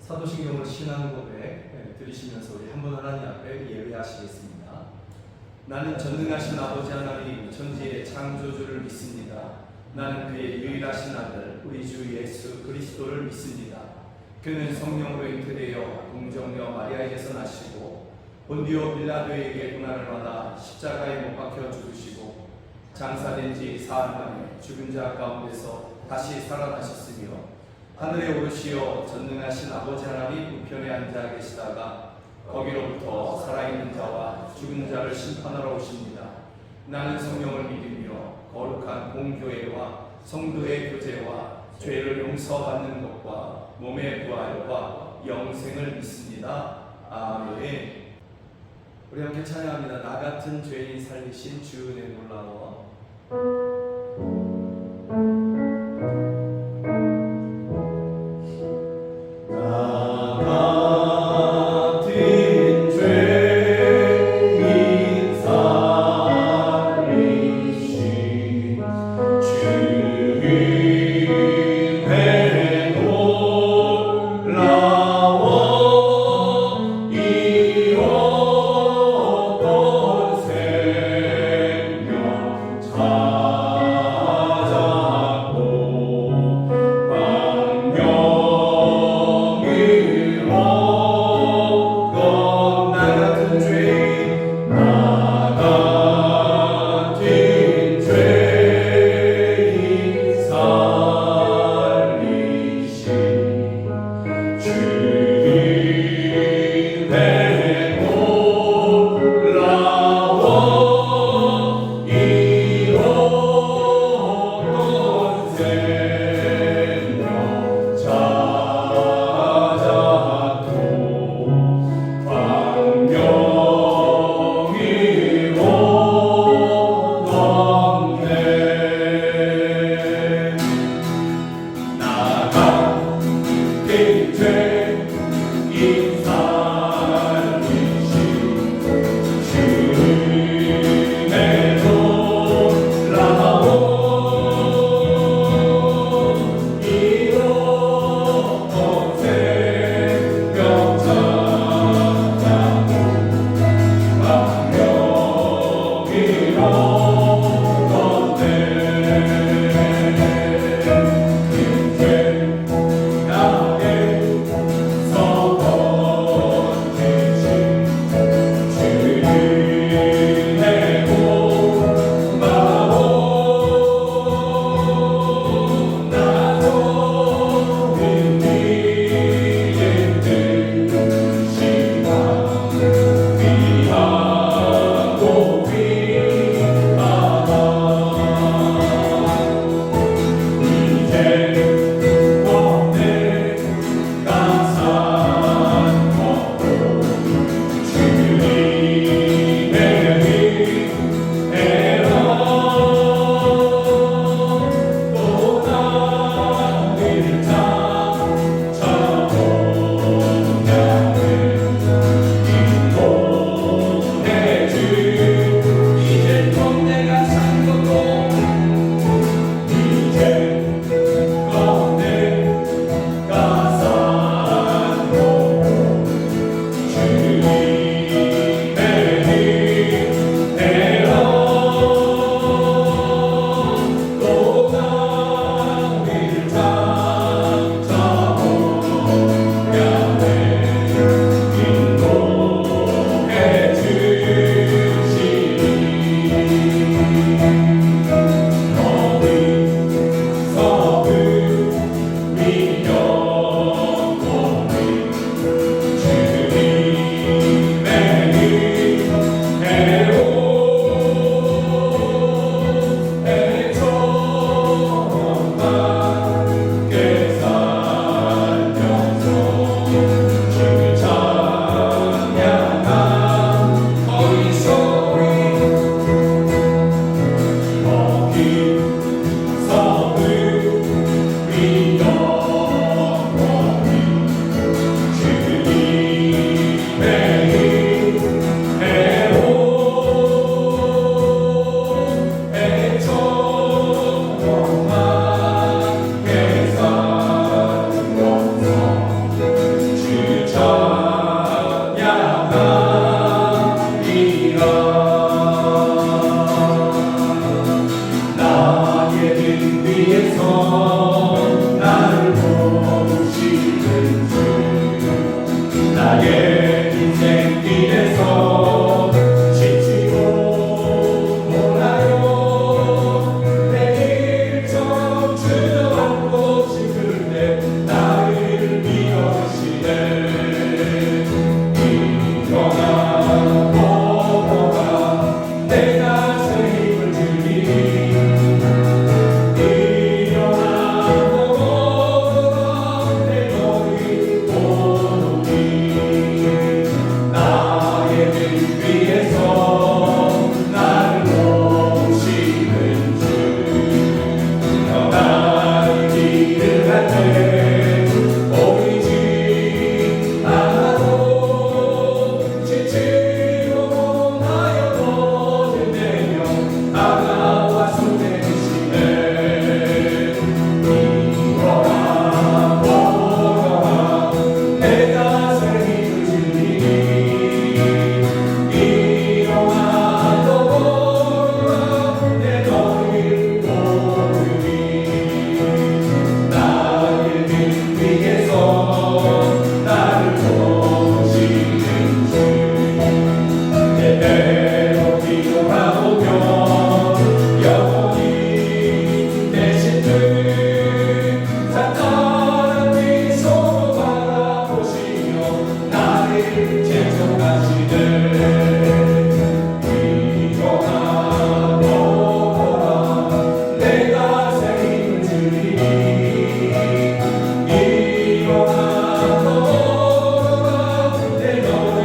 사도신경을 신앙 고백 드리시면서 우리 한 분 하나님 앞에 예배하시겠습니다. 나는 전능하신 아버지 하나님 천지의 창조주를 믿습니다. 나는 그의 유일하신 아들 우리 주 예수 그리스도를 믿습니다. 그는 성령으로 잉태되어 동정녀 마리아에게서 나시고 본디오 빌라도에게 고난을 받아 십자가에 못 박혀 죽으시고 장사된 지 사흘 만에 죽은 자 가운데서 다시 살아나셨으며 하늘에 오르시어 전능하신 아버지 하나님 우편에 앉아 계시다가 거기로부터 살아있는 자와 죽은 자를 심판하러 오십니다. 나는 성령을 믿으며 거룩한 공교회와 성도의 교제와 죄를 용서받는 것과 몸의 부활과 영생을 믿습니다. 아멘. 우리 함께 찬양합니다. 나 같은 죄인 살리신 주 은혜 놀라워. 아 나를 도우시는 주 나의 인생길에서 지치고 몰라요 내일 좀 주저앉고 싶을 때 나를 밀어주시네 일어나 보거라 내가 새 힘을 주니 일어나 보거라 내 머리 오르니 나의 등 위에서 나를 모시는 주 평안히 길을 갈 때 보이지 않아도 지치고 나여 너를 내며 다가와 손에 주시네 일어나 보거라 내가 새 힘을 주니 일어나 보거라 내 너를 오르니 나의 등 위에서 나를 도우시는 주 때때로 기도하오며 영원히 대신 듯 산탄한 미소로 바라보시며 나를 채정하시네 일어나 보거라 내가 새 힘을 주니 일어나 보거라 내 너를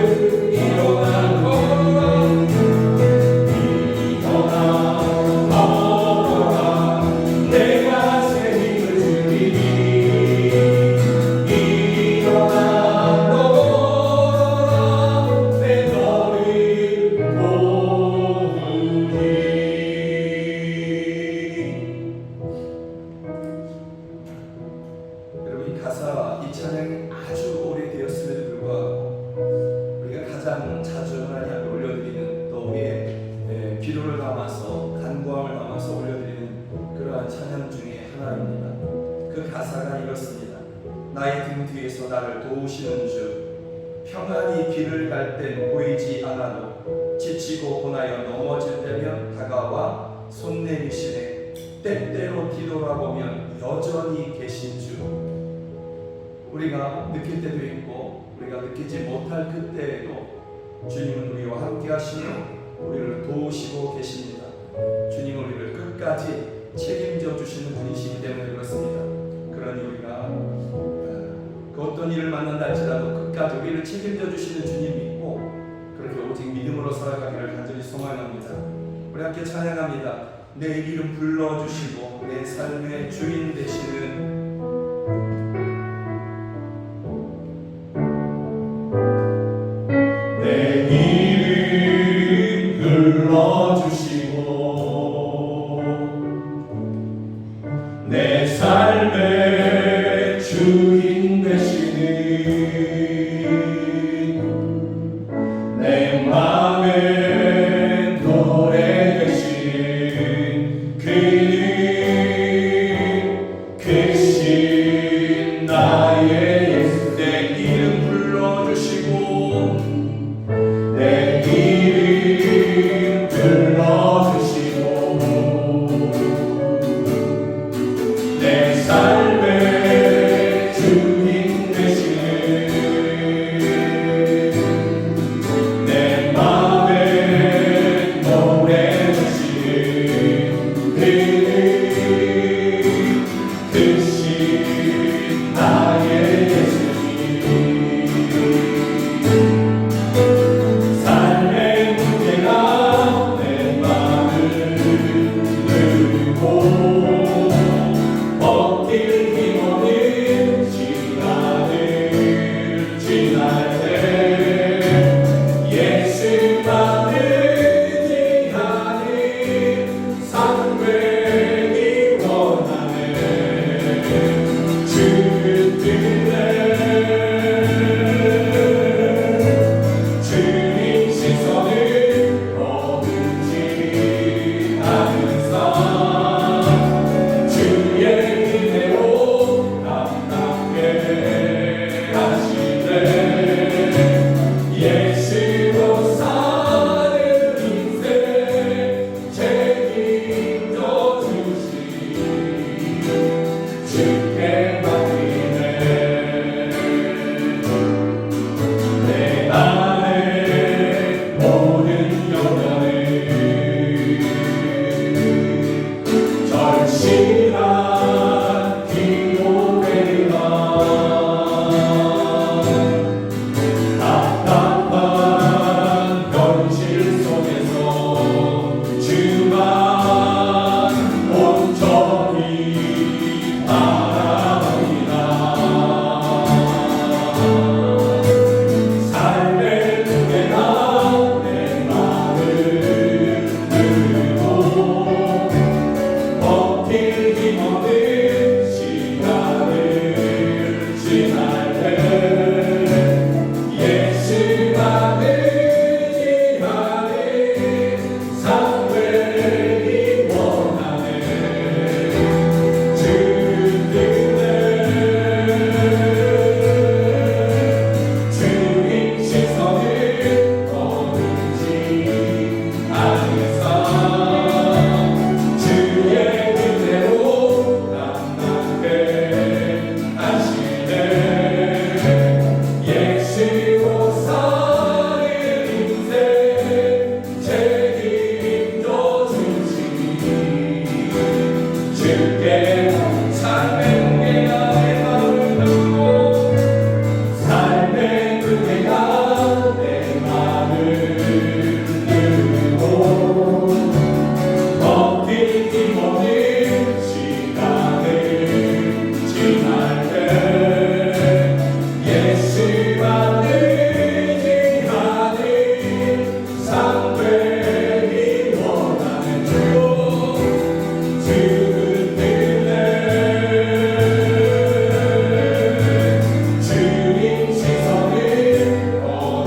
일어나 보거라 일어나 보거라 내가 새 힘을 주니 일어나 보거라 내 너를 모으니 여러분 이 가사, 이 찬양이 아주 오래되었음에도 불구하고 우리가 가장 자주 하나님 앞에 올려드리는 또 우리의 기도를 담아서 간구함을 담아서 올려드리는 그러한 찬양 중에 하나입니다. 그 가사가 이렇습니다. 나의 등 뒤에서 나를 도우시는 주 평안히 길을 갈 땐 보이지 않아도 지치고 고나여 넘어질 때면 다가와 손 내미시네 때때로 뒤돌아보면 여전히 계신 주 우리가 느낄 때도 있고 우리가 느끼지 못할 그때에도 주님은 우리와 함께 하시며 우리를 도우시고 계십니다. 주님은 우리를 끝까지 책임져 주시는 분이시기 때문에 그렇습니다. 그러니 우리가 그 어떤 일을 만난다 할지라도 끝까지 우리를 책임져 주시는 주님 믿고 그렇게 오직 믿음으로 살아가기를 간절히 소망합니다. 우리 함께 찬양합니다. 내 이름 불러주시고 내 삶의 주인 되시는 내 이름 불러주시고 내 삶의 주인 되시는 내 맘의 노래 되시는 그는 크신 나의 예수 내 이름 불러주시고 내 이름 불러주시고 내 삶의 주인 되시는 내 맘의 노래 주시는 그는 크신 나의 예수님 삶의 문제가 내 맘을 들고 벗길 주께 맡기네. 내 안에 모든 영광을 절실한 기도회가 답답한 현실 속에서 주만 온전히 바라봅니다. 삶의 무게가 내 맘을 들고 버틸 힘 없는 시간을 지날 때 예수만 의지하는 삶을 원하네. 주님의 주님 시선을 거두지 않으사 주의 은혜로 남답게 하시네. 예수로 사는 인생 책임져 주시니 주께 삶의 무게가 내 마음을 들고 삶의 무게가 내 마음을 들고 버틸 힘 없는 시간을 지날 때 예수만 의지하는 삶을 원하는 주요 주님 시선을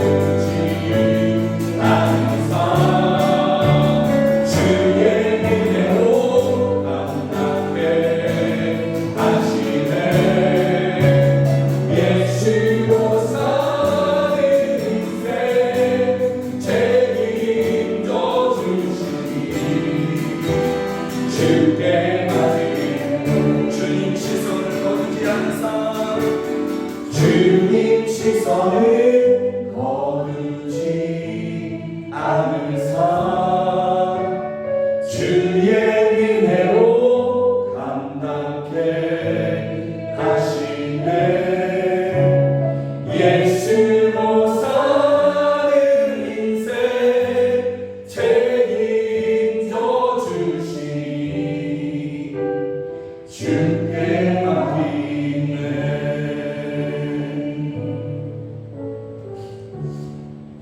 거두지 않으사 주의 은혜로 남답게 하시네. 예수로 사는 인생 책임져 주시니 주께 맡긴 주님 시선을 거두지 않으사 주님 시선을 거두지 않으사 주의 은혜로 감당케 하시네. 예수로 사는 인생 책임져 주시니 주께 맡기네.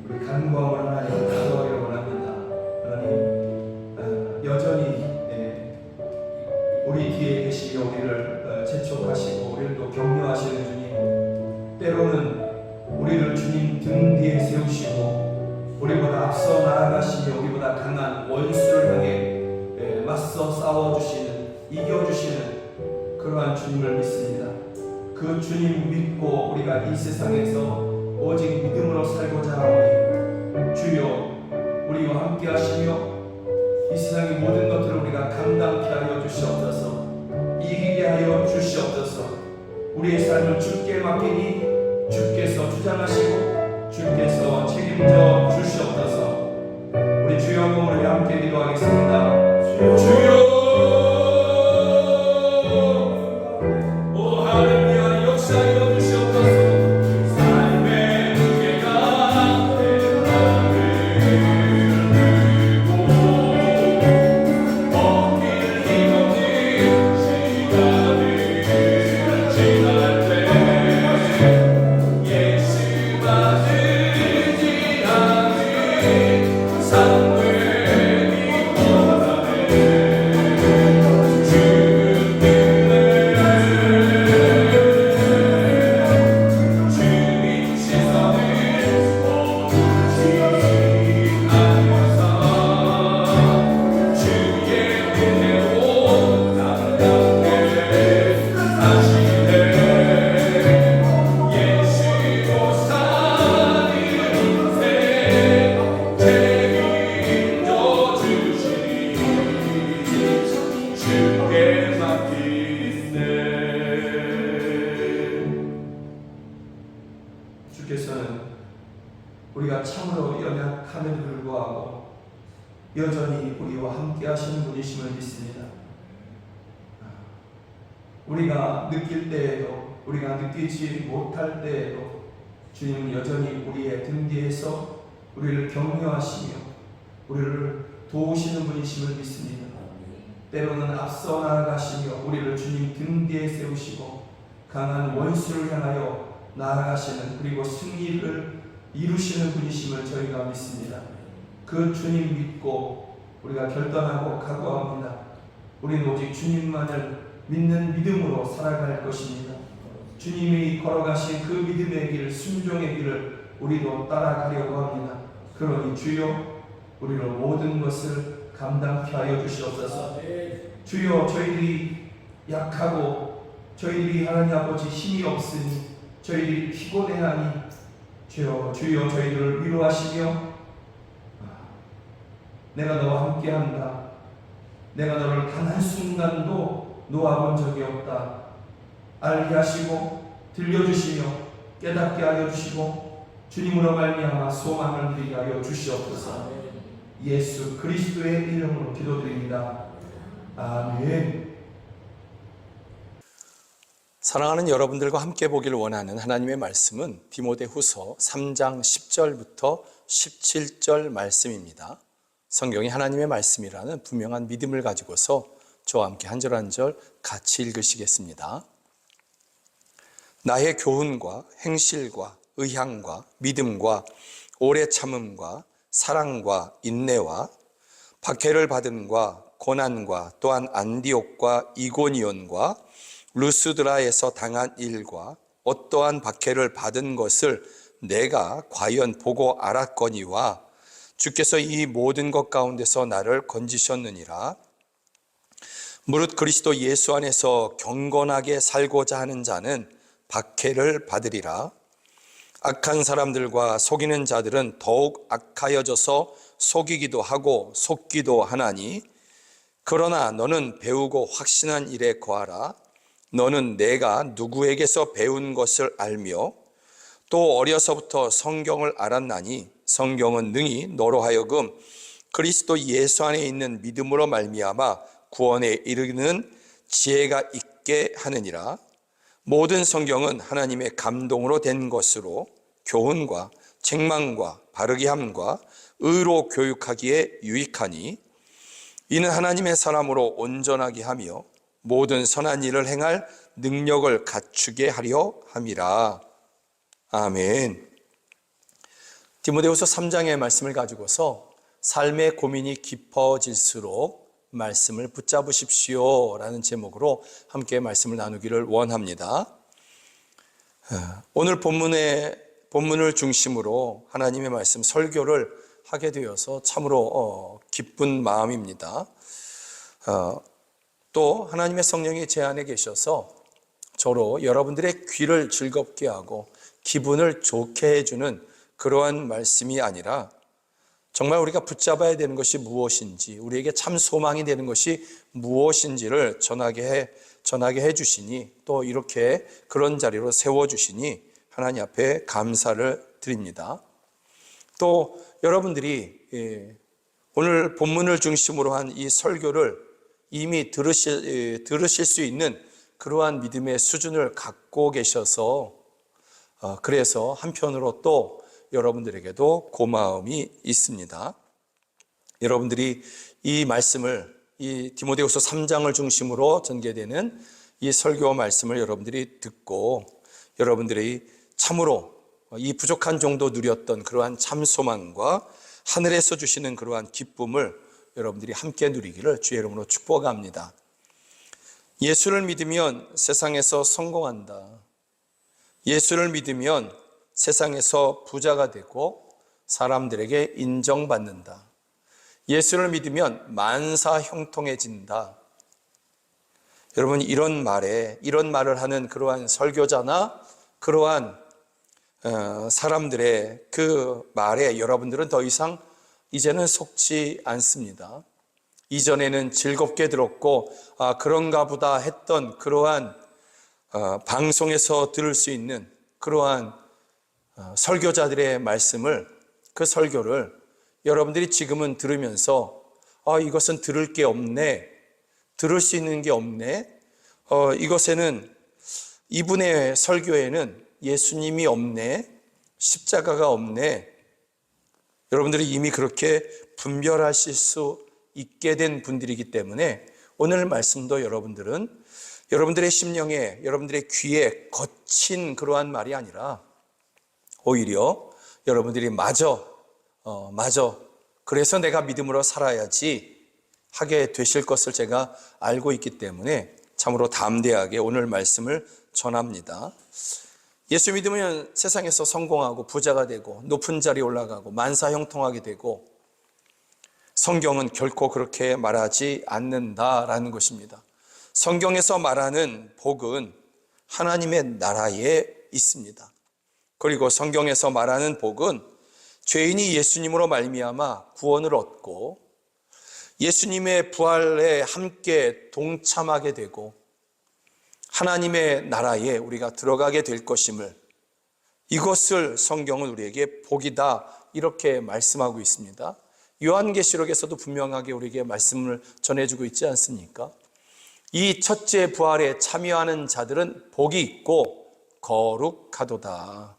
우리 간구함을 하나님 기도하기를 원합니다. 하나님 여전히 우리 뒤에 계시며 우리를 재촉하시고 우리를 또 격려하시는 주님, 때로는 우리를 주님 등 뒤에 세우시고 우리보다 앞서 나아가시며 우리보다 강한 원수를 향해 맞서 싸워주시는, 이겨주시는 그러한 주님을 믿습니다. 그 주님 믿고 우리가 이 세상에서 오직 믿음으로 살고자 하오니 주여 우리와 함께 하시며 이 세상의 모든 것들을 우리가 감당케 하여 주시옵소서. 이기게 하여 주시옵소서. 우리의 삶을 주께 맡기니 주께서 주장하시고 주께서 책임져 주시옵소서. 우리 주여 몸을 함께 기도하겠습니다. 주여 오 하나님 역사하여 주시옵소서. 삶의 무게가 내 마음을 들고 버틸 힘 없는 시간을 지날 때 예수만 의지하는 삶을 원하네. 우리가 참으로 연약함에도 불구하고 여전히 우리와 함께 하시는 분이심을 믿습니다. 우리가 느낄 때에도, 우리가 느끼지 못할 때에도 주님은 여전히 우리의 등 뒤에서 우리를 격려하시며 우리를 도우시는 분이심을 믿습니다. 때로는 앞서 나아가시며 우리를 주님 등 뒤에 세우시고 강한 원수를 향하여 나아가시는, 그리고 승리를 이루시는 분이심을 저희가 믿습니다. 그 주님 믿고 우리가 결단하고 각오합니다. 우리는 오직 주님만을 믿는 믿음으로 살아갈 것입니다. 주님이 걸어가신 그 믿음의 길, 순종의 길을 우리도 따라가려고 합니다. 그러니 주여, 우리로 모든 것을 감당케 하여 주시옵소서. 주여, 저희들이 약하고 저희들이 하나님 아버지 힘이 없으니, 저희들이 피곤해하니 주여 저희들을 위로하시며 내가 너와 함께한다, 내가 너를 단 한순간도 놓아본 적이 없다 알게 하시고 들려주시며 깨닫게 하여 주시고 주님으로 말미암아 소망을 누리게 하여 주시옵소서. 예수 그리스도의 이름으로 기도드립니다. 아멘. 사랑하는 여러분들과 함께 보기를 원하는 하나님의 말씀은 디모데후서 3장 10절부터 17절 말씀입니다. 성경이 하나님의 말씀이라는 분명한 믿음을 가지고서 저와 함께 한 절 한 절 같이 읽으시겠습니다. 나의 교훈과 행실과 의향과 믿음과 오래 참음과 사랑과 인내와 박해를 받음과 고난과 또한 안디옥과 이고니온과 루스드라에서 당한 일과 어떠한 박해를 받은 것을 내가 과연 보고 알았거니와 주께서 이 모든 것 가운데서 나를 건지셨느니라. 무릇 그리스도 예수 안에서 경건하게 살고자 하는 자는 박해를 받으리라. 악한 사람들과 속이는 자들은 더욱 악하여져서 속이기도 하고 속기도 하나니, 그러나 너는 배우고 확신한 일에 거하라. 너는 내가 누구에게서 배운 것을 알며 또 어려서부터 성경을 알았나니, 성경은 능히 너로 하여금 그리스도 예수 안에 있는 믿음으로 말미암아 구원에 이르는 지혜가 있게 하느니라. 모든 성경은 하나님의 감동으로 된 것으로 교훈과 책망과 바르게 함과 의로 교육하기에 유익하니, 이는 하나님의 사람으로 온전하게 하며 모든 선한 일을 행할 능력을 갖추게 하려 함이라. 아멘. 디모데후서 3장의 말씀을 가지고서 삶의 고민이 깊어질수록 말씀을 붙잡으십시오 라는 제목으로 함께 말씀을 나누기를 원합니다. 오늘 본문을 중심으로 하나님의 말씀 설교를 하게 되어서 참으로 기쁜 마음입니다. 또 하나님의 성령이 제 안에 계셔서 저로 여러분들의 귀를 즐겁게 하고 기분을 좋게 해주는 그러한 말씀이 아니라, 정말 우리가 붙잡아야 되는 것이 무엇인지, 우리에게 참 소망이 되는 것이 무엇인지를 전하게 해주시니, 또 이렇게 그런 자리로 세워주시니 하나님 앞에 감사를 드립니다. 또 여러분들이 오늘 본문을 중심으로 한 이 설교를 이미 들으실 수 있는 그러한 믿음의 수준을 갖고 계셔서, 그래서 한편으로 또 여러분들에게도 고마움이 있습니다. 여러분들이 이 말씀을, 이 디모데후서 3장을 중심으로 전개되는 이 설교 말씀을 여러분들이 듣고 여러분들이 참으로 이 부족한 정도 누렸던 그러한 참 소망과 하늘에서 주시는 그러한 기쁨을 여러분들이 함께 누리기를 주의 이름으로 축복합니다. 예수를 믿으면 세상에서 성공한다. 예수를 믿으면 세상에서 부자가 되고 사람들에게 인정받는다. 예수를 믿으면 만사 형통해진다. 여러분, 이런 말을 하는 그러한 설교자나 그러한 사람들의 그 말에 여러분들은 더 이상 이제는 속지 않습니다. 이전에는 즐겁게 들었고 그런가 보다 했던 그러한 방송에서 들을 수 있는 그러한 설교자들의 말씀을 그 설교를 여러분들이 지금은 들으면서 이것은 들을 게 없네, 들을 수 있는 게 없네, 이것에는 이분의 설교에는 예수님이 없네, 십자가가 없네, 여러분들이 이미 그렇게 분별하실 수 있게 된 분들이기 때문에 오늘 말씀도 여러분들의 심령에, 여러분들의 귀에 거친 그러한 말이 아니라 오히려 여러분들이 맞아, 그래서 내가 믿음으로 살아야지 하게 되실 것을 제가 알고 있기 때문에 참으로 담대하게 오늘 말씀을 전합니다. 예수 믿으면 세상에서 성공하고 부자가 되고 높은 자리에 올라가고 만사형통하게 되고, 성경은 결코 그렇게 말하지 않는다라는 것입니다. 성경에서 말하는 복은 하나님의 나라에 있습니다. 그리고 성경에서 말하는 복은 죄인이 예수님으로 말미암아 구원을 얻고 예수님의 부활에 함께 동참하게 되고 하나님의 나라에 우리가 들어가게 될 것임을, 이것을 성경은 우리에게 복이다 이렇게 말씀하고 있습니다. 요한계시록에서도 분명하게 우리에게 말씀을 전해주고 있지 않습니까? 이 첫째 부활에 참여하는 자들은 복이 있고 거룩하도다.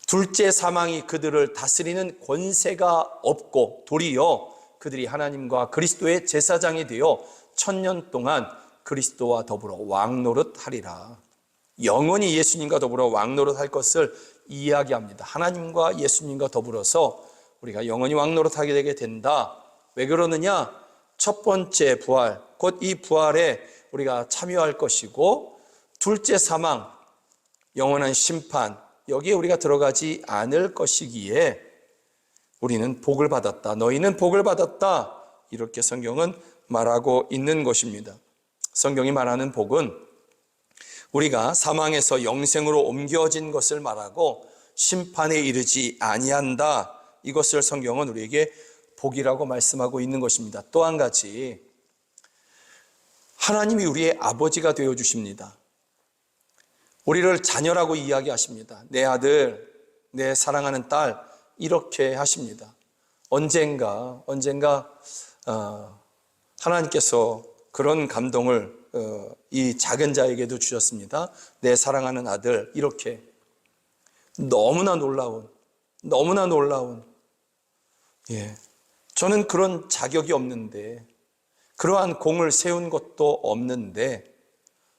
둘째 사망이 그들을 다스리는 권세가 없고 도리어 그들이 하나님과 그리스도의 제사장이 되어 1000년 동안 그리스도와 더불어 왕노릇하리라. 영원히 예수님과 더불어 왕노릇할 것을 이야기합니다. 하나님과 예수님과 더불어서 우리가 영원히 왕노릇하게 되게 된다. 왜 그러느냐? 첫 번째 부활, 곧 이 부활에 우리가 참여할 것이고, 둘째 사망, 영원한 심판, 여기에 우리가 들어가지 않을 것이기에 우리는 복을 받았다, 너희는 복을 받았다, 이렇게 성경은 말하고 있는 것입니다. 성경이 말하는 복은 우리가 사망에서 영생으로 옮겨진 것을 말하고 심판에 이르지 아니한다, 이것을 성경은 우리에게 복이라고 말씀하고 있는 것입니다. 또 한 가지, 하나님이 우리의 아버지가 되어 주십니다. 우리를 자녀라고 이야기하십니다. 내 아들, 내 사랑하는 딸, 이렇게 하십니다. 언젠가 하나님께서 그런 감동을 이 작은 자에게도 주셨습니다. 내 사랑하는 아들, 이렇게 너무나 놀라운 저는 그런 자격이 없는데, 그러한 공을 세운 것도 없는데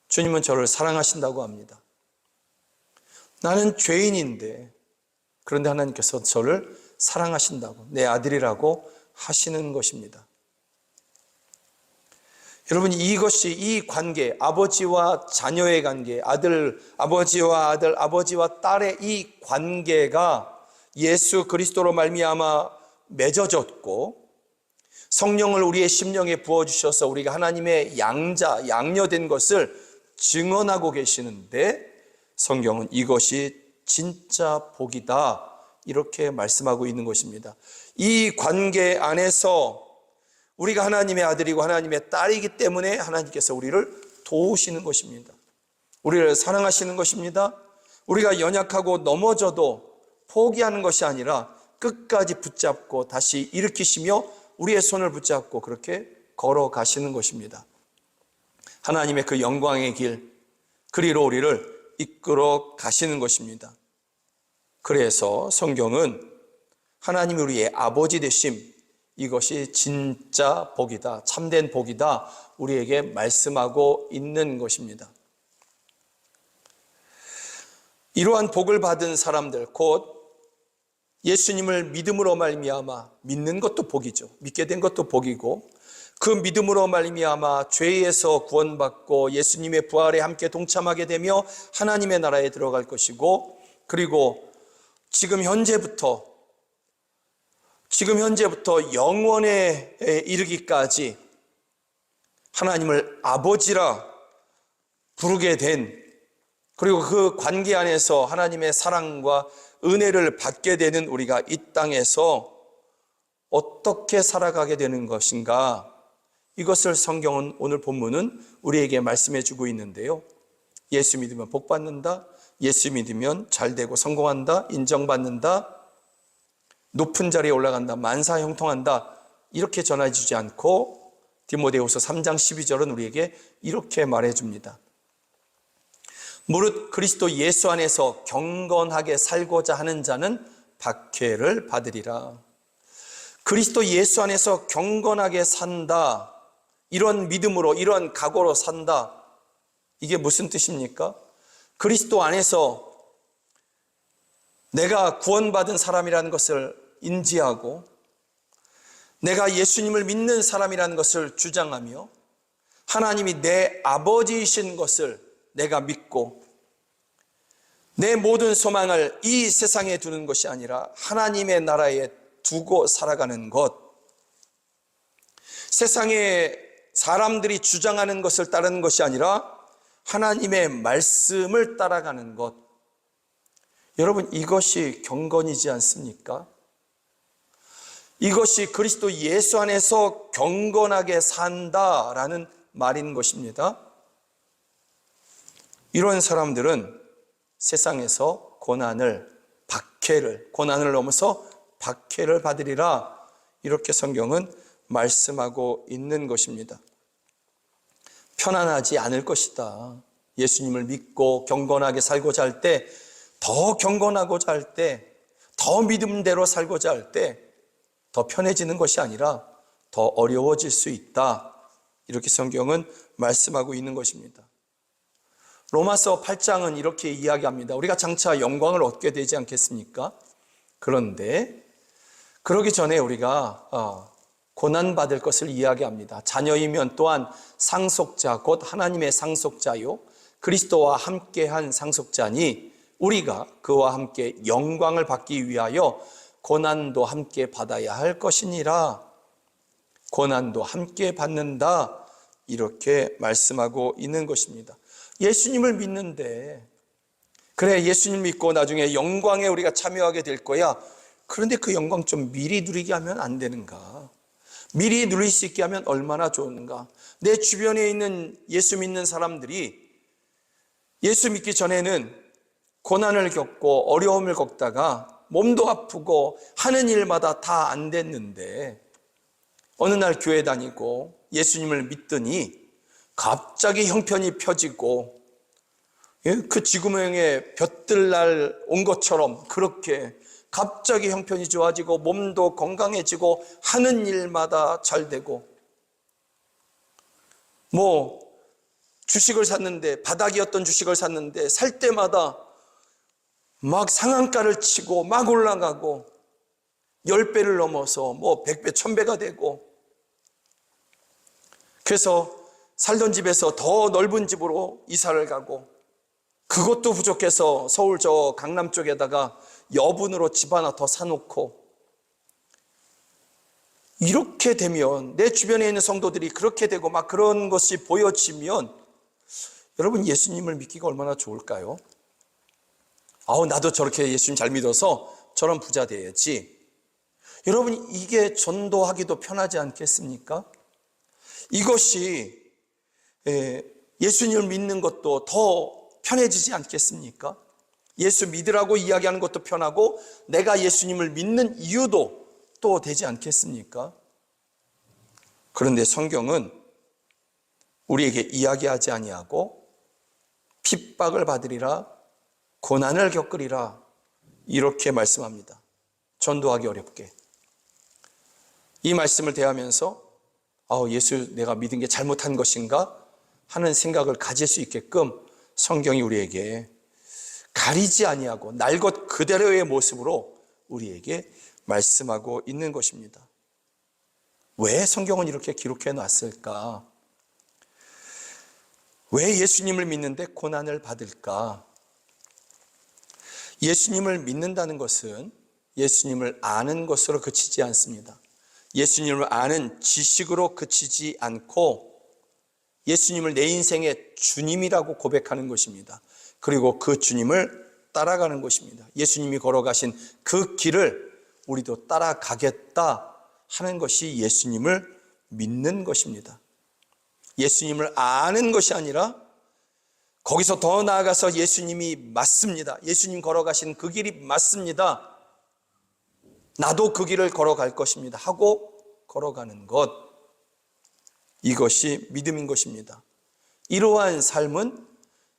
주님은 저를 사랑하신다고 합니다. 나는 죄인인데 그런데 하나님께서 저를 사랑하신다고, 내 아들이라고 하시는 것입니다. 여러분, 이것이, 이 관계, 아버지와 자녀의 관계, 아버지와 아들, 아버지와 딸의 이 관계가 예수 그리스도로 말미암아 맺어졌고, 성령을 우리의 심령에 부어주셔서 우리가 하나님의 양녀된 것을 증언하고 계시는데, 성경은 이것이 진짜 복이다 이렇게 말씀하고 있는 것입니다. 이 관계 안에서 우리가 하나님의 아들이고 하나님의 딸이기 때문에 하나님께서 우리를 도우시는 것입니다. 우리를 사랑하시는 것입니다. 우리가 연약하고 넘어져도 포기하는 것이 아니라 끝까지 붙잡고 다시 일으키시며 우리의 손을 붙잡고 그렇게 걸어가시는 것입니다. 하나님의 그 영광의 길, 그리로 우리를 이끌어 가시는 것입니다. 그래서 성경은 하나님이 우리의 아버지 되심, 이것이 진짜 복이다, 참된 복이다, 우리에게 말씀하고 있는 것입니다. 이러한 복을 받은 사람들, 곧 예수님을 믿음으로 말미암아, 믿는 것도 복이죠. 믿게 된 것도 복이고, 그 믿음으로 말미암아 죄에서 구원받고 예수님의 부활에 함께 동참하게 되며 하나님의 나라에 들어갈 것이고, 그리고 지금 현재부터 영원에 이르기까지 하나님을 아버지라 부르게 된, 그리고 그 관계 안에서 하나님의 사랑과 은혜를 받게 되는 우리가 이 땅에서 어떻게 살아가게 되는 것인가, 이것을 성경은, 오늘 본문은 우리에게 말씀해 주고 있는데요. 예수 믿으면 복 받는다, 예수 믿으면 잘 되고 성공한다, 인정받는다. 높은 자리에 올라간다, 만사 형통한다, 이렇게 전해 주지 않고 디모데후서 3장 12절은 우리에게 이렇게 말해 줍니다. 무릇 그리스도 예수 안에서 경건하게 살고자 하는 자는 박해를 받으리라. 그리스도 예수 안에서 경건하게 산다, 이런 믿음으로, 이런 각오로 산다, 이게 무슨 뜻입니까? 그리스도 안에서 내가 구원받은 사람이라는 것을 인지하고 내가 예수님을 믿는 사람이라는 것을 주장하며 하나님이 내 아버지이신 것을 내가 믿고 내 모든 소망을 이 세상에 두는 것이 아니라 하나님의 나라에 두고 살아가는 것, 세상에 사람들이 주장하는 것을 따르는 것이 아니라 하나님의 말씀을 따라가는 것, 여러분, 이것이 경건이지 않습니까? 이것이 그리스도 예수 안에서 경건하게 산다라는 말인 것입니다. 이런 사람들은 세상에서 고난을 넘어서 박해를 받으리라, 이렇게 성경은 말씀하고 있는 것입니다. 편안하지 않을 것이다. 예수님을 믿고 경건하게 살고자 할 때, 더 경건하고자 할 때, 더 믿음대로 살고자 할 때 더 편해지는 것이 아니라 더 어려워질 수 있다, 이렇게 성경은 말씀하고 있는 것입니다. 로마서 8장은 이렇게 이야기합니다. 우리가 장차 영광을 얻게 되지 않겠습니까? 그런데 그러기 전에 우리가 고난받을 것을 이야기합니다. 자녀이면 또한 상속자, 곧 하나님의 상속자요 그리스도와 함께한 상속자니 우리가 그와 함께 영광을 받기 위하여 고난도 함께 받아야 할 것이니라. 고난도 함께 받는다, 이렇게 말씀하고 있는 것입니다. 예수님을 믿는데, 그래, 예수님 믿고 나중에 영광에 우리가 참여하게 될 거야. 그런데 그 영광 좀 미리 누리게 하면 안 되는가? 미리 누릴 수 있게 하면 얼마나 좋은가? 내 주변에 있는 예수 믿는 사람들이 예수 믿기 전에는 고난을 겪고 어려움을 겪다가 몸도 아프고 하는 일마다 다 안 됐는데 어느 날 교회 다니고 예수님을 믿더니 갑자기 형편이 펴지고 그 지구명에 볕들날 온 것처럼 그렇게 갑자기 형편이 좋아지고 몸도 건강해지고 하는 일마다 잘 되고, 뭐 주식을 샀는데, 바닥이었던 주식을 샀는데 살 때마다 막 상한가를 치고 막 올라가고 10배를 넘어서 뭐 100배, 1000배가 되고, 그래서 살던 집에서 더 넓은 집으로 이사를 가고, 그것도 부족해서 서울 저 강남 쪽에다가 여분으로 집 하나 더 사놓고, 이렇게 되면, 내 주변에 있는 성도들이 그렇게 되고 막 그런 것이 보여지면 여러분, 예수님을 믿기가 얼마나 좋을까요? 나도 저렇게 예수님 잘 믿어서 저런 부자 돼야지. 여러분, 이게 전도하기도 편하지 않겠습니까? 이것이 예수님을 믿는 것도 더 편해지지 않겠습니까? 예수 믿으라고 이야기하는 것도 편하고 내가 예수님을 믿는 이유도 또 되지 않겠습니까? 그런데 성경은 우리에게 이야기하지 아니하고 핍박을 받으리라, 고난을 겪으리라, 이렇게 말씀합니다. 전도하기 어렵게. 이 말씀을 대하면서 예수 내가 믿은 게 잘못한 것인가 하는 생각을 가질 수 있게끔 성경이 우리에게 가리지 아니하고 날 것 그대로의 모습으로 우리에게 말씀하고 있는 것입니다. 왜 성경은 이렇게 기록해 놨을까? 왜 예수님을 믿는데 고난을 받을까? 예수님을 믿는다는 것은 예수님을 아는 것으로 그치지 않습니다. 예수님을 아는 지식으로 그치지 않고 예수님을 내 인생의 주님이라고 고백하는 것입니다. 그리고 그 주님을 따라가는 것입니다. 예수님이 걸어가신 그 길을 우리도 따라가겠다 하는 것이 예수님을 믿는 것입니다. 예수님을 아는 것이 아니라 거기서 더 나아가서 예수님이 맞습니다. 예수님 걸어가신 그 길이 맞습니다. 나도 그 길을 걸어갈 것입니다 하고 걸어가는 것, 이것이 믿음인 것입니다. 이러한 삶은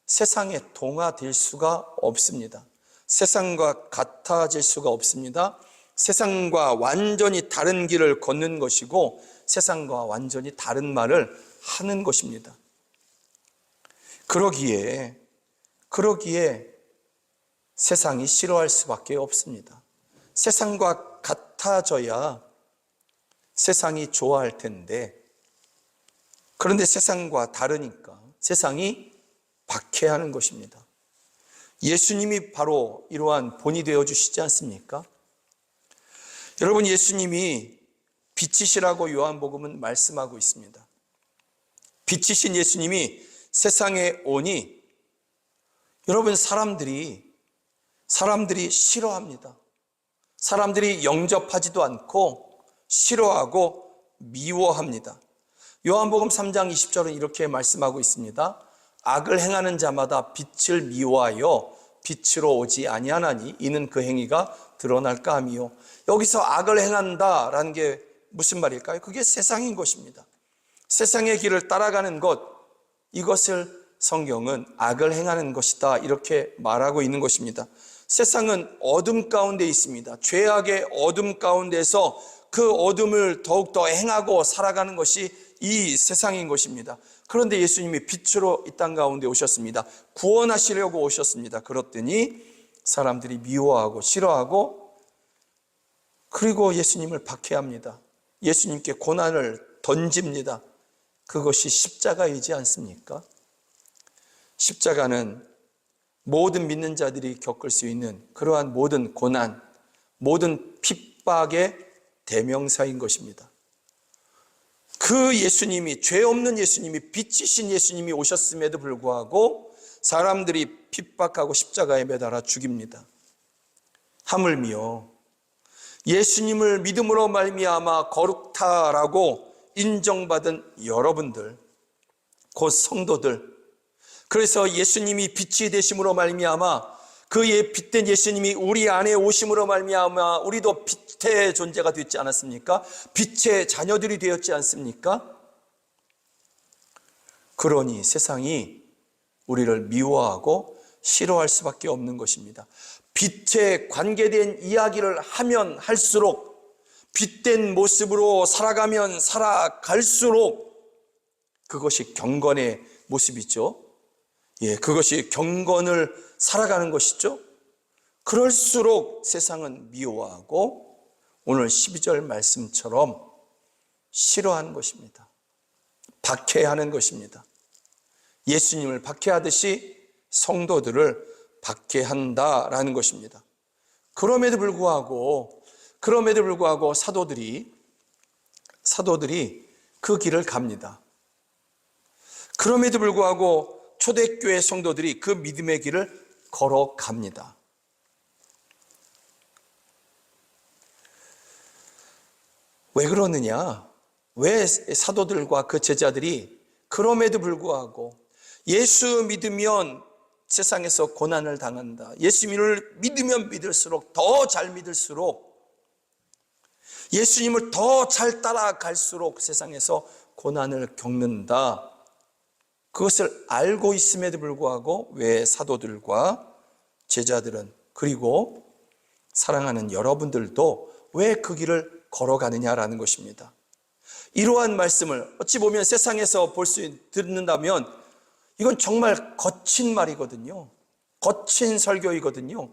세상에 동화될 수가 없습니다. 세상과 같아질 수가 없습니다. 세상과 완전히 다른 길을 걷는 것이고 세상과 완전히 다른 말을 하는 것입니다. 그러기에 세상이 싫어할 수밖에 없습니다. 세상과 같아져야 세상이 좋아할 텐데, 그런데 세상과 다르니까 세상이 박해하는 것입니다. 예수님이 바로 이러한 본이 되어 주시지 않습니까? 여러분, 예수님이 빛이시라고 요한복음은 말씀하고 있습니다. 빛이신 예수님이 세상에 오니 여러분, 사람들이 싫어합니다. 사람들이 영접하지도 않고 싫어하고 미워합니다. 요한복음 3장 20절은 이렇게 말씀하고 있습니다. 악을 행하는 자마다 빛을 미워하여 빛으로 오지 아니하나니 이는 그 행위가 드러날까 함이요. 여기서 악을 행한다라는 게 무슨 말일까요? 그게 세상인 것입니다. 세상의 길을 따라가는 것, 이것을 성경은 악을 행하는 것이다 이렇게 말하고 있는 것입니다. 세상은 어둠 가운데 있습니다. 죄악의 어둠 가운데서 그 어둠을 더욱더 행하고 살아가는 것이 이 세상인 것입니다. 그런데 예수님이 빛으로 이 땅 가운데 오셨습니다. 구원하시려고 오셨습니다. 그랬더니 사람들이 미워하고 싫어하고, 그리고 예수님을 박해합니다. 예수님께 고난을 던집니다. 그것이 십자가이지 않습니까? 십자가는 모든 믿는 자들이 겪을 수 있는 그러한 모든 고난, 모든 핍박의 대명사인 것입니다. 그 예수님이, 죄 없는 예수님이, 빛이신 예수님이 오셨음에도 불구하고 사람들이 핍박하고 십자가에 매달아 죽입니다. 하물며 예수님을 믿음으로 말미암아 거룩하라고 인정받은 여러분들, 곧 성도들, 그래서 예수님이 빛이 되심으로 말미암아 그의 빛된 예수님이 우리 안에 오심으로 말미암아 우리도 빛의 존재가 되지 않았습니까? 빛의 자녀들이 되었지 않습니까? 그러니 세상이 우리를 미워하고 싫어할 수밖에 없는 것입니다. 빛에 관계된 이야기를 하면 할수록, 빛된 모습으로 살아가면 살아갈수록 그것이 경건의 모습이죠. 그것이 경건을 살아가는 것이죠. 그럴수록 세상은 미워하고 오늘 12절 말씀처럼 싫어하는 것입니다. 박해하는 것입니다. 예수님을 박해하듯이 성도들을 박해한다라는 것입니다. 그럼에도 불구하고 사도들이 그 길을 갑니다. 그럼에도 불구하고 초대교회 성도들이 그 믿음의 길을 걸어갑니다. 왜 그러느냐? 왜 사도들과 그 제자들이 그럼에도 불구하고 예수 믿으면 세상에서 고난을 당한다, 예수님을 믿으면 믿을수록, 더 잘 믿을수록, 예수님을 더 잘 따라갈수록 세상에서 고난을 겪는다, 그것을 알고 있음에도 불구하고 왜 사도들과 제자들은, 그리고 사랑하는 여러분들도 왜 그 길을 걸어가느냐라는 것입니다. 이러한 말씀을 어찌 보면 세상에서 듣는다면 이건 정말 거친 말이거든요. 거친 설교이거든요.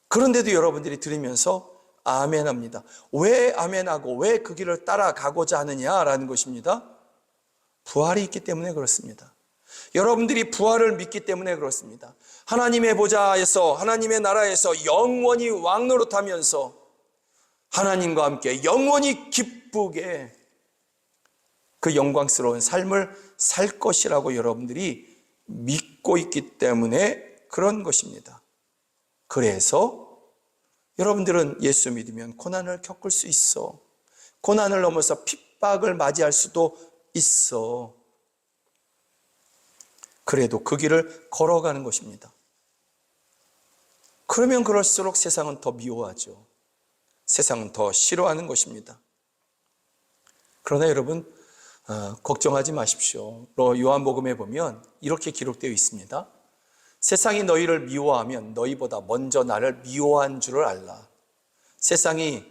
그런데도 여러분들이 들으면서 아멘합니다. 왜 아멘하고 왜 그 길을 따라가고자 하느냐라는 것입니다. 부활이 있기 때문에 그렇습니다. 여러분들이 부활을 믿기 때문에 그렇습니다. 하나님의 보좌에서, 하나님의 나라에서 영원히 왕노릇하면서 하나님과 함께 영원히 기쁘게 그 영광스러운 삶을 살 것이라고 여러분들이 믿고 있기 때문에 그런 것입니다. 그래서 여러분들은 예수 믿으면 고난을 겪을 수 있어. 고난을 넘어서 핍박을 맞이할 수도 있어. 그래도 그 길을 걸어가는 것입니다. 그러면 그럴수록 세상은 더 미워하죠. 세상은 더 싫어하는 것입니다. 그러나 여러분, 걱정하지 마십시오. 요한복음에 보면 이렇게 기록되어 있습니다. 세상이 너희를 미워하면 너희보다 먼저 나를 미워한 줄을 알라. 세상이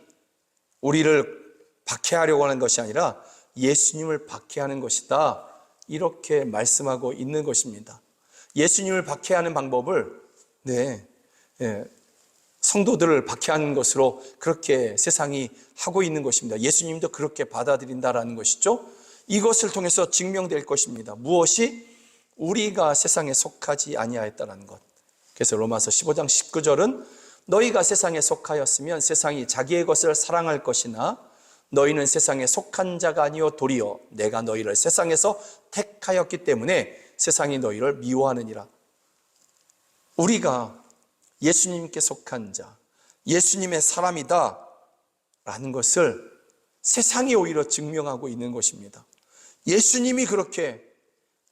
우리를 박해하려고 하는 것이 아니라 예수님을 박해하는 것이다. 이렇게 말씀하고 있는 것입니다. 예수님을 박해하는 방법을 성도들을 박해하는 것으로 그렇게 세상이 하고 있는 것입니다. 예수님도 그렇게 받아들인다라는 것이죠. 이것을 통해서 증명될 것입니다. 무엇이? 우리가 세상에 속하지 아니하였다는 것. 그래서 로마서 15장 19절은 너희가 세상에 속하였으면 세상이 자기의 것을 사랑할 것이나 너희는 세상에 속한 자가 아니요 도리어 내가 너희를 세상에서 택하였기 때문에 세상이 너희를 미워하느니라. 우리가 예수님께 속한 자, 예수님의 사람이다 라는 것을 세상이 오히려 증명하고 있는 것입니다. 예수님이 그렇게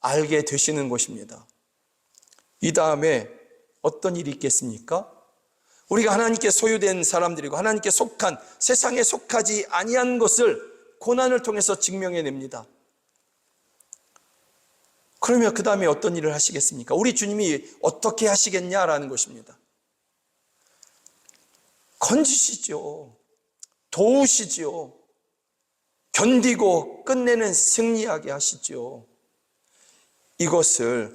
알게 되시는 것입니다. 이 다음에 어떤 일이 있겠습니까? 우리가 하나님께 소유된 사람들이고 하나님께 속한, 세상에 속하지 아니한 것을 고난을 통해서 증명해냅니다. 그러면 그 다음에 어떤 일을 하시겠습니까? 우리 주님이 어떻게 하시겠냐라는 것입니다. 건지시죠. 도우시죠. 견디고 끝내는 승리하게 하시죠. 이것을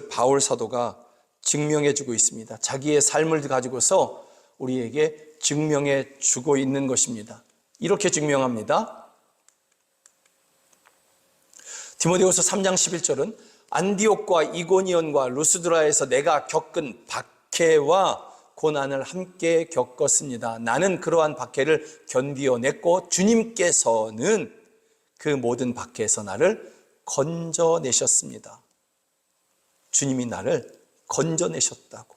바울 사도가 증명해 주고 있습니다. 자기의 삶을 가지고서 우리에게 증명해 주고 있는 것입니다. 이렇게 증명합니다. 디모데후서 3장 11절은 안디옥과 이고니온과 루스드라에서 내가 겪은 박해와 고난을 함께 겪었습니다. 나는 그러한 박해를 견디어냈고 주님께서는 그 모든 박해에서 나를 건져내셨습니다. 주님이 나를 건져내셨다고.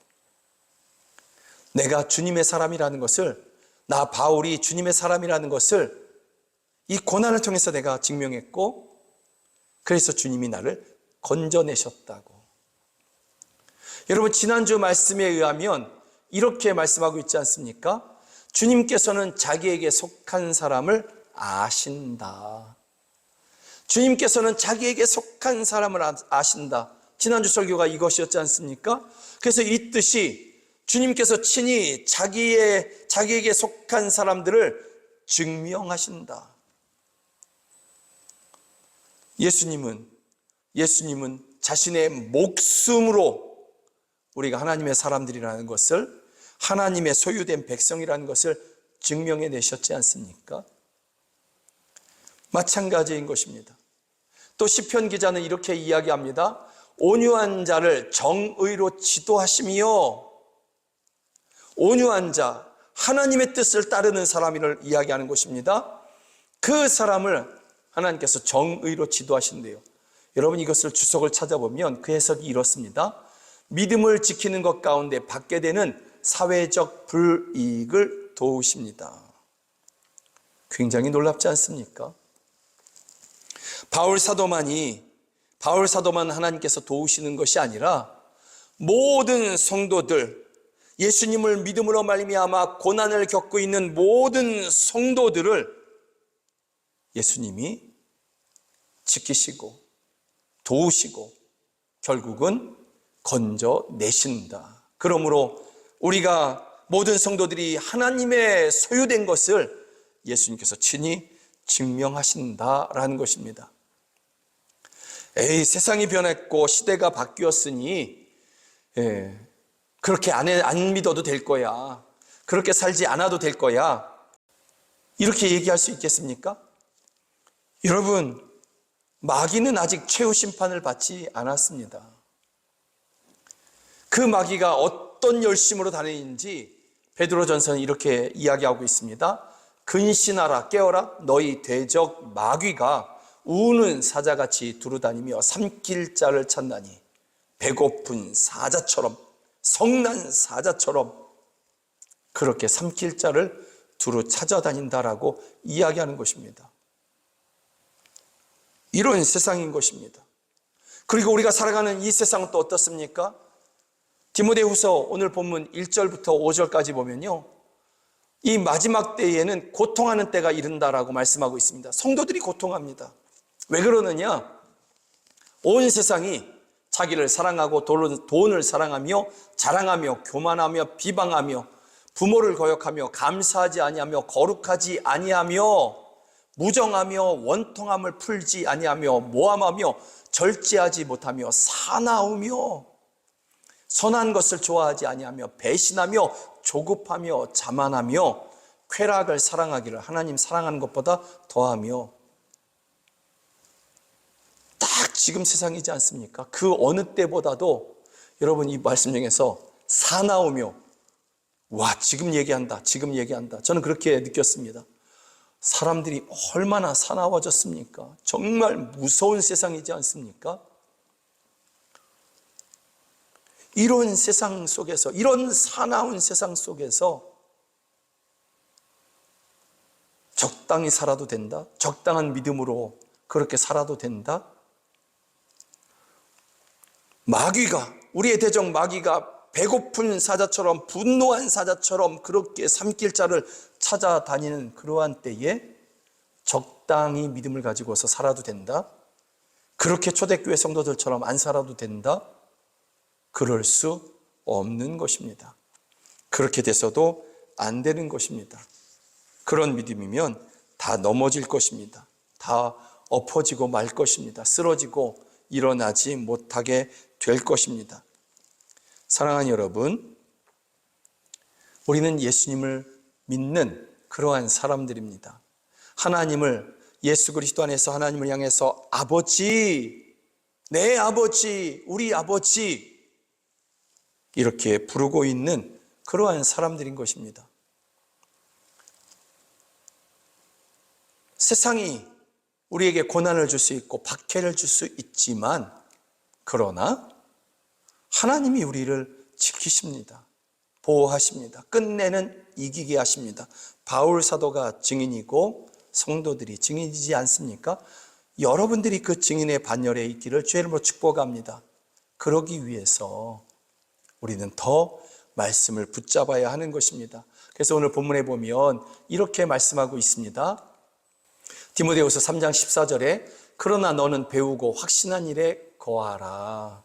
내가 주님의 사람이라는 것을, 나 바울이 주님의 사람이라는 것을 이 고난을 통해서 내가 증명했고, 그래서 주님이 나를 건져내셨다고. 여러분, 지난주 말씀에 의하면 이렇게 말씀하고 있지 않습니까? 주님께서는 자기에게 속한 사람을 아신다. 주님께서는 자기에게 속한 사람을 아신다. 지난주 설교가 이것이었지 않습니까? 그래서 이 뜻이 주님께서 친히 자기에게 속한 사람들을 증명하신다. 예수님은 자신의 목숨으로 우리가 하나님의 사람들이라는 것을, 하나님의 소유된 백성이라는 것을 증명해 내셨지 않습니까? 마찬가지인 것입니다. 또 시편 기자는 이렇게 이야기합니다. 온유한 자를 정의로 지도하시며, 온유한 자, 하나님의 뜻을 따르는 사람을 이야기하는 것입니다. 그 사람을 하나님께서 정의로 지도하신대요. 여러분, 이것을 주석을 찾아보면 그 해석이 이렇습니다. 믿음을 지키는 것 가운데 받게 되는 사회적 불이익을 도우십니다. 굉장히 놀랍지 않습니까? 바울 사도만 하나님께서 도우시는 것이 아니라 모든 성도들, 예수님을 믿음으로 말미암아 고난을 겪고 있는 모든 성도들을 예수님이 지키시고 도우시고 결국은 건져내신다. 그러므로 우리가 모든 성도들이 하나님의 소유된 것을 예수님께서 친히 증명하신다라는 것입니다. 세상이 변했고 시대가 바뀌었으니 그렇게 안 믿어도 될 거야. 그렇게 살지 않아도 될 거야. 이렇게 얘기할 수 있겠습니까? 여러분, 마귀는 아직 최후 심판을 받지 않았습니다. 그 마귀가 어떤 열심으로 다니는지 베드로전서는 이렇게 이야기하고 있습니다. 근신하라, 깨어라. 너희 대적 마귀가 우는 사자같이 두루다니며 삼킬 자를 찾나니 배고픈 사자처럼, 성난 사자처럼 그렇게 삼킬 자를 두루 찾아다닌다라고 이야기하는 것입니다. 이런 세상인 것입니다. 그리고 우리가 살아가는 이 세상은 또 어떻습니까? 디모데후서 오늘 본문 1절부터 5절까지 보면요, 이 마지막 때에는 고통하는 때가 이른다라고 말씀하고 있습니다. 성도들이 고통합니다. 왜 그러느냐? 온 세상이 자기를 사랑하고 돈을 사랑하며 자랑하며 교만하며 비방하며 부모를 거역하며 감사하지 아니하며 거룩하지 아니하며 무정하며 원통함을 풀지 아니하며 모함하며 절제하지 못하며 사나우며 선한 것을 좋아하지 아니하며 배신하며 조급하며 자만하며 쾌락을 사랑하기를 하나님 사랑하는 것보다 더하며. 딱 지금 세상이지 않습니까? 그 어느 때보다도 여러분 이 말씀 중에서 사나우며, 와, 지금 얘기한다. 저는 그렇게 느꼈습니다. 사람들이 얼마나 사나워졌습니까? 정말 무서운 세상이지 않습니까? 이런 세상 속에서, 이런 사나운 세상 속에서 적당히 살아도 된다? 적당한 믿음으로 그렇게 살아도 된다? 마귀가, 우리의 대적 마귀가 배고픈 사자처럼, 분노한 사자처럼 그렇게 삼킬 자를 찾아다니는 그러한 때에 적당히 믿음을 가지고서 살아도 된다? 그렇게 초대교회 성도들처럼 안 살아도 된다? 그럴 수 없는 것입니다. 그렇게 돼서도 안 되는 것입니다. 그런 믿음이면 다 넘어질 것입니다. 다 엎어지고 말 것입니다. 쓰러지고 일어나지 못하게 될 것입니다. 사랑하는 여러분, 우리는 예수님을 믿는 그러한 사람들입니다. 하나님을, 예수 그리스도 안에서 하나님을 향해서 아버지, 내 아버지, 우리 아버지 이렇게 부르고 있는 그러한 사람들인 것입니다. 세상이 우리에게 고난을 줄 수 있고 박해를 줄 수 있지만, 그러나 하나님이 우리를 지키십니다. 보호하십니다. 끝내는 이기게 하십니다. 바울 사도가 증인이고 성도들이 증인이지 않습니까? 여러분들이 그 증인의 반열에 있기를 주의 이름으로 축복합니다. 그러기 위해서 우리는 더 말씀을 붙잡아야 하는 것입니다. 그래서 오늘 본문에 보면 이렇게 말씀하고 있습니다. 디모데후서 3장 14절에 그러나 너는 배우고 확신한 일에 거하라.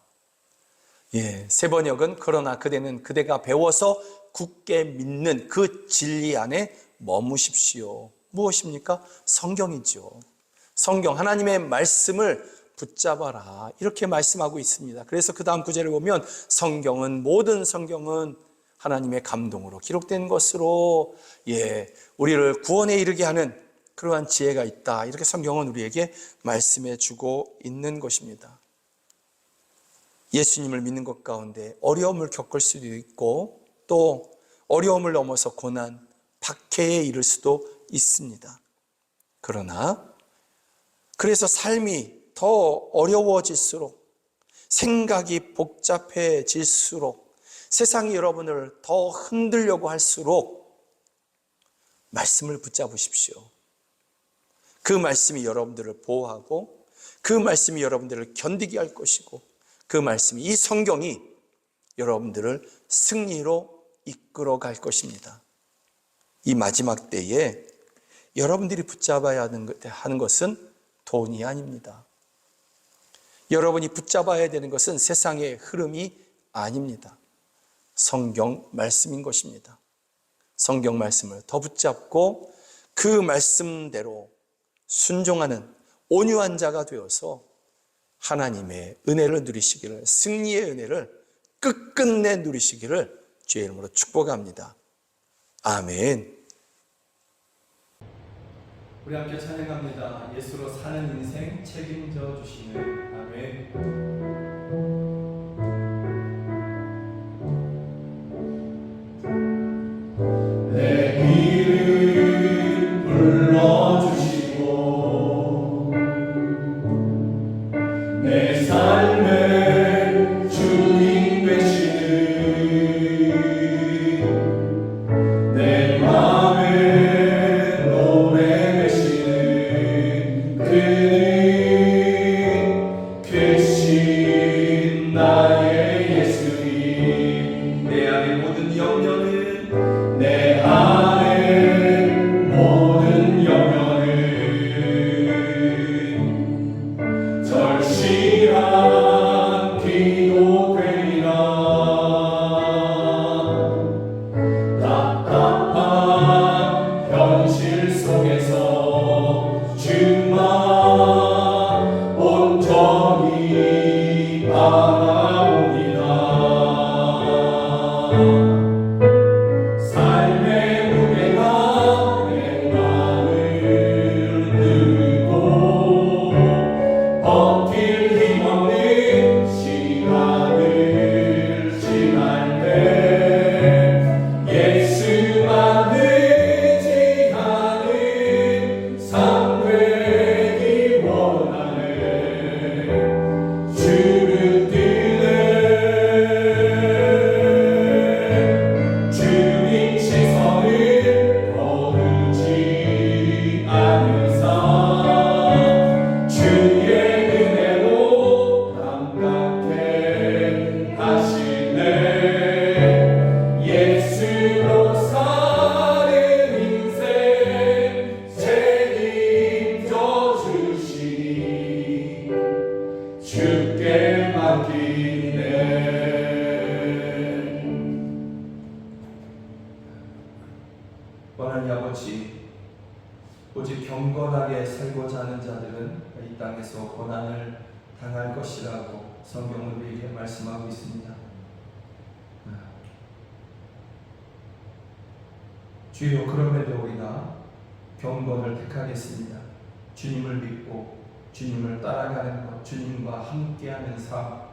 새 번역은 그러나 그대는 그대가 배워서 굳게 믿는 그 진리 안에 머무십시오. 무엇입니까? 성경이죠. 성경, 하나님의 말씀을 붙잡아라. 이렇게 말씀하고 있습니다. 그래서 그 다음 구절을 보면 모든 성경은 하나님의 감동으로 기록된 것으로 우리를 구원에 이르게 하는 그러한 지혜가 있다. 이렇게 성경은 우리에게 말씀해 주고 있는 것입니다. 예수님을 믿는 것 가운데 어려움을 겪을 수도 있고 또 어려움을 넘어서 고난, 박해에 이를 수도 있습니다. 그래서 삶이 더 어려워질수록, 생각이 복잡해질수록, 세상이 여러분을 더 흔들려고 할수록 말씀을 붙잡으십시오. 그 말씀이 여러분들을 보호하고 그 말씀이 여러분들을 견디게 할 것이고 그 말씀이, 이 성경이 여러분들을 승리로 이끌어 갈 것입니다. 이 마지막 때에 여러분들이 붙잡아야 하는 것은 돈이 아닙니다. 여러분이 붙잡아야 되는 것은 세상의 흐름이 아닙니다. 성경 말씀인 것입니다. 성경 말씀을 더 붙잡고 그 말씀대로 순종하는 온유한 자가 되어서 하나님의 은혜를 누리시기를, 승리의 은혜를 끝끝내 누리시기를 주의 이름으로 축복합니다. 아멘. 우리 함께 찬양합니다. 예수로 사는 인생 책임져 주시는. 아멘. 내 이름 불러주시고 내 삶의 주인 되시는, 내 맘에 노래 되시는 그는 계신 나의 예수님. 내 안의 모든 염려는 내 안에 경건하게 살고자 하는 자들은 이 땅에서 고난을 당할 것이라고 성경은 우리에게 말씀하고 있습니다. 주여, 그럼에도 우리가 경건을 택하겠습니다. 주님을 믿고 주님을 따라가는 것, 주님과 함께하는 삶,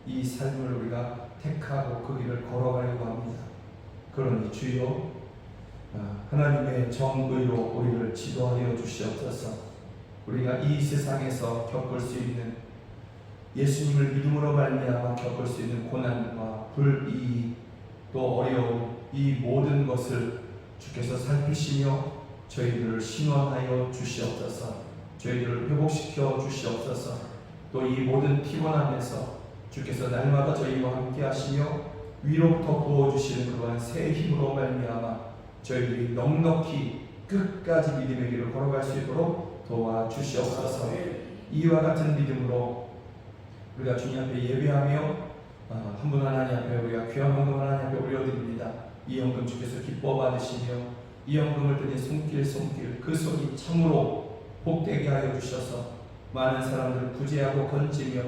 이 삶을 우리가 택하고 그 길을 걸어가려고 합니다. 그러니 주여, 하나님의 정의로 우리를 지도하여 주시옵소서. 우리가 이 세상에서 겪을 수 있는, 예수님을 믿음으로 말미암아 겪을 수 있는 고난과 불이익, 또 어려움, 이 모든 것을 주께서 살피시며 저희들을 신원하여 주시옵소서. 저희들을 회복시켜 주시옵소서. 또 이 모든 피곤함에서 주께서 날마다 저희와 함께 하시며 위로부터 부어주시는 그러한 새 힘으로 말미암아 저희들이 넉넉히 끝까지 믿음의 길을 걸어갈 수 있도록 도와주시옵소서. 이와 같은 믿음으로 우리가 주님 앞에 예배하며 한 분 하나님 앞에 우리가 귀한 헌금 하나님 앞에 올려드립니다. 이 헌금 주께서 기뻐 받으시며 이 헌금을 드린 손길 그 손이 참으로 복되게 하여 주셔서 많은 사람들을 구제하고 건지며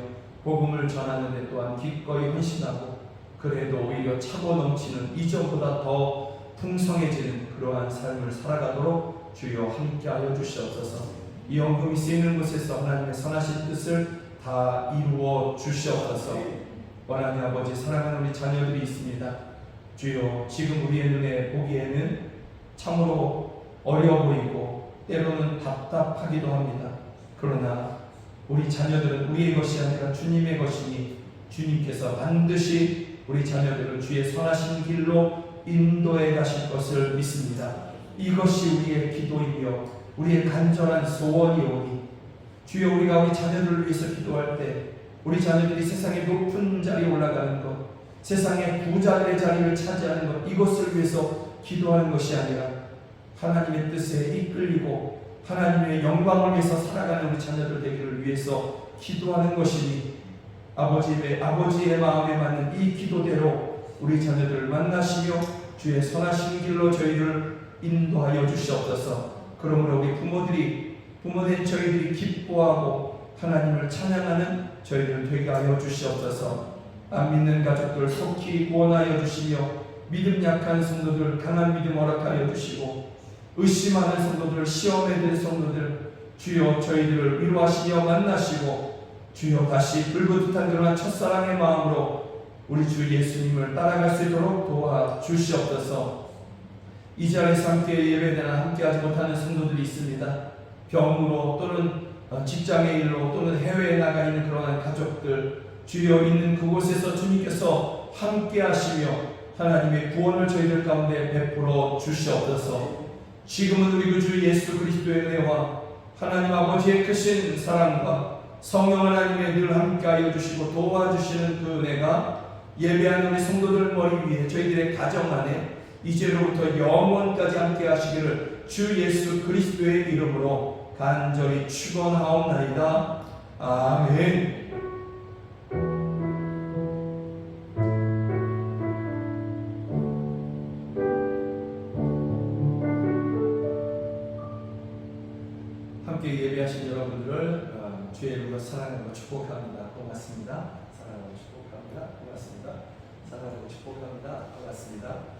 복음을 전하는 데 또한 기꺼이 헌신하고, 그래도 오히려 차고 넘치는 이전보다 더 풍성해지는 그러한 삶을 살아가도록 주여 함께하여 주시옵소서. 이 헌금이 쓰이는 곳에서 하나님의 선하신 뜻을 다 이루어 주시옵소서. 하나님 아버지, 사랑하는 우리 자녀들이 있습니다. 주여, 지금 우리의 눈에 보기에는 참으로 어려워 보이고 때로는 답답하기도 합니다. 그러나 우리 자녀들은 우리의 것이 아니라 주님의 것이니 주님께서 반드시 우리 자녀들을 주의 선하신 길로 인도해 가실 것을 믿습니다. 이것이 우리의 기도이며 우리의 간절한 소원이오니 주여, 우리가 우리 자녀들을 위해서 기도할 때 우리 자녀들이 세상의 높은 자리에 올라가는 것, 세상의 부자들의 자리를 차지하는 것, 이것을 위해서 기도하는 것이 아니라 하나님의 뜻에 이끌리고 하나님의 영광을 위해서 살아가는 우리 자녀들 되기를 위해서 기도하는 것이니 아버지의 마음에 맞는 이 기도대로 우리 자녀들을 만나시며 주의 선하신 길로 저희를 인도하여 주시옵소서. 그러므로 우리 부모된 저희들이 기뻐하고 하나님을 찬양하는 저희들 되게 하여 주시옵소서. 안 믿는 가족들 속히 구원하여 주시며 믿음 약한 성도들 강한 믿음 허락하여 주시고, 의심하는 성도들, 시험에 든 성도들 주여 저희들을 위로하시며 만나시고, 주여 다시 불붙은 그러한 첫사랑의 마음으로 우리 주 예수님을 따라갈 수 있도록 도와주시옵소서. 이 자리에서 함께 예배되나 함께하지 못하는 성도들이 있습니다. 병으로 또는 직장의 일로 또는 해외에 나가 있는 그러한 가족들, 주여 있는 그곳에서 주님께서 함께하시며 하나님의 구원을 저희들 가운데 베풀어 주시옵소서. 지금은 우리 주 예수 그리스도의 은혜와 하나님 아버지의 크신 사랑과 성령 하나님의 늘 함께하여 주시고 도와주시는 그 은혜가 예배하는 우리 성도들 머리 위에 저희들의 가정 안에 이제로부터 영원까지 함께하시기를 주 예수 그리스도의 이름으로 간절히 축원하옵나이다. 아멘. 함께 예배하신 여러분들을 주의 이름으로 사랑하고 축복합니다. 고맙습니다. 사랑하고 축복합니다. 고맙습니다. 사랑하고 축복합니다. 고맙습니다.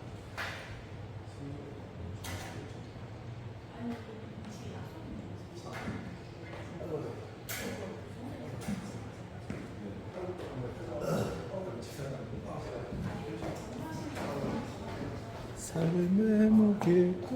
삶의 무게가